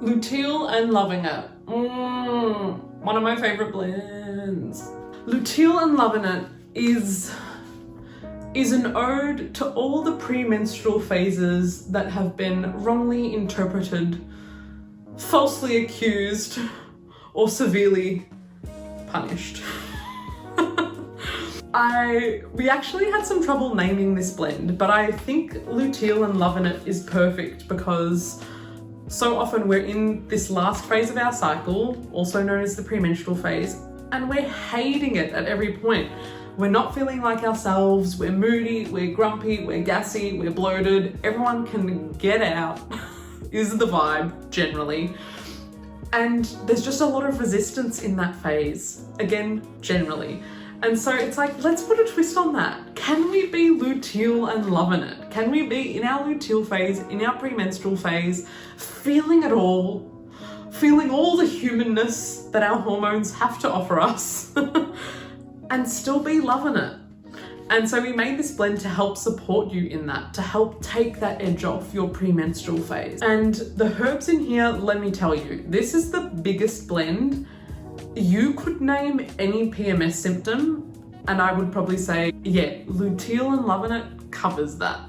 Luteal and Lovin it. One of my favorite blends. Luteal and Lovin it is an ode to all the premenstrual phases that have been wrongly interpreted, falsely accused, or severely punished. We actually had some trouble naming this blend, but I think Luteal and Lovin it is perfect because so often we're in this last phase of our cycle, also known as the premenstrual phase, and we're hating it at every point. We're not feeling like ourselves, we're moody, we're grumpy, we're gassy, we're bloated. Everyone can get out, is the vibe generally. And there's just a lot of resistance in that phase, again, generally. And so it's like, let's put a twist on that. Can we be luteal and loving it? Can we be in our luteal phase, in our premenstrual phase, feeling it all, feeling all the humanness that our hormones have to offer us, and still be loving it? And so we made this blend to help support you in that, to help take that edge off your premenstrual phase. And the herbs in here, let me tell you, this is the biggest blend. You could name any PMS symptom and I would probably say, yeah, luteal and Lovin it covers that.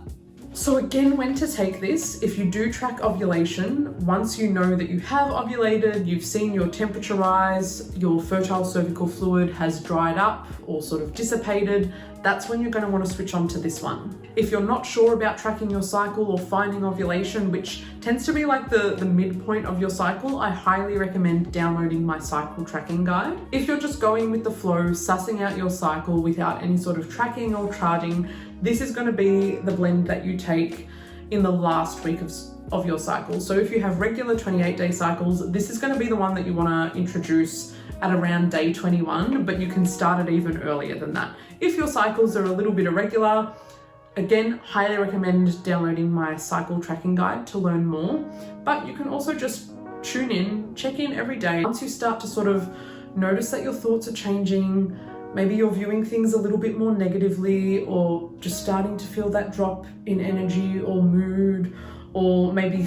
So again, when to take this, if you do track ovulation, once you know that you have ovulated, you've seen your temperature rise, your fertile cervical fluid has dried up or sort of dissipated, that's when you're going to want to switch on to this one. If you're not sure about tracking your cycle or finding ovulation, which tends to be like the midpoint of your cycle, I highly recommend downloading my cycle tracking guide. If you're just going with the flow, sussing out your cycle without any sort of tracking or charting, this is going to be the blend that you take in the last week of your cycle. So if you have regular 28-day cycles, this is going to be the one that you want to introduce at around day 21, but you can start it even earlier than that. If your cycles are a little bit irregular, again, highly recommend downloading my cycle tracking guide to learn more, but you can also just tune in, check in every day. Once you start to sort of notice that your thoughts are changing, maybe you're viewing things a little bit more negatively, or just starting to feel that drop in energy or mood, or maybe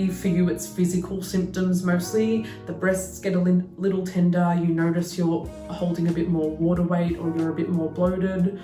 for you it's physical symptoms mostly. The breasts get a little tender, you notice you're holding a bit more water weight, or you're a bit more bloated,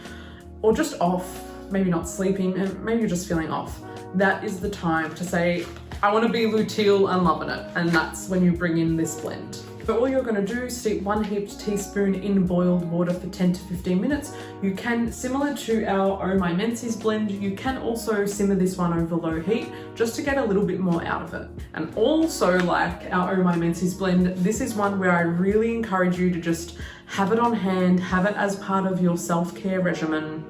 or just off, maybe not sleeping, and maybe you're just feeling off. That is the time to say, I want to be luteal and loving it, and that's when you bring in this blend. So all you're going to do is steep 1 heaped teaspoon in boiled water for 10 to 15 minutes. You can, similar to our Oh My Menses blend, you can also simmer this one over low heat just to get a little bit more out of it. And also, like our Oh My Menses blend, this is one where I really encourage you to just have it on hand, have it as part of your self-care regimen.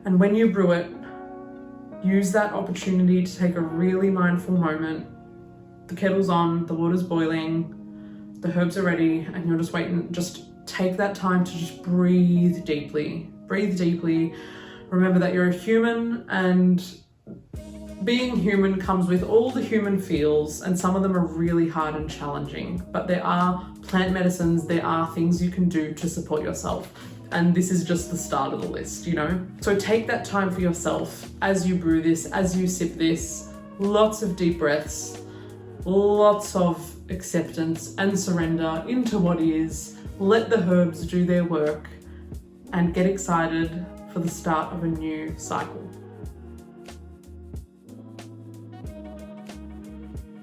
And when you brew it, use that opportunity to take a really mindful moment. The kettle's on, the water's boiling, the herbs are ready, and you're just waiting. Just take that time to just breathe deeply. Breathe deeply. Remember that you're a human, and being human comes with all the human feels, and some of them are really hard and challenging. But there are plant medicines, there are things you can do to support yourself. And this is just the start of the list, you know? So take that time for yourself as you brew this, as you sip this. Lots of deep breaths, lots of acceptance and surrender into what is. Let the herbs do their work, and get excited for the start of a new cycle.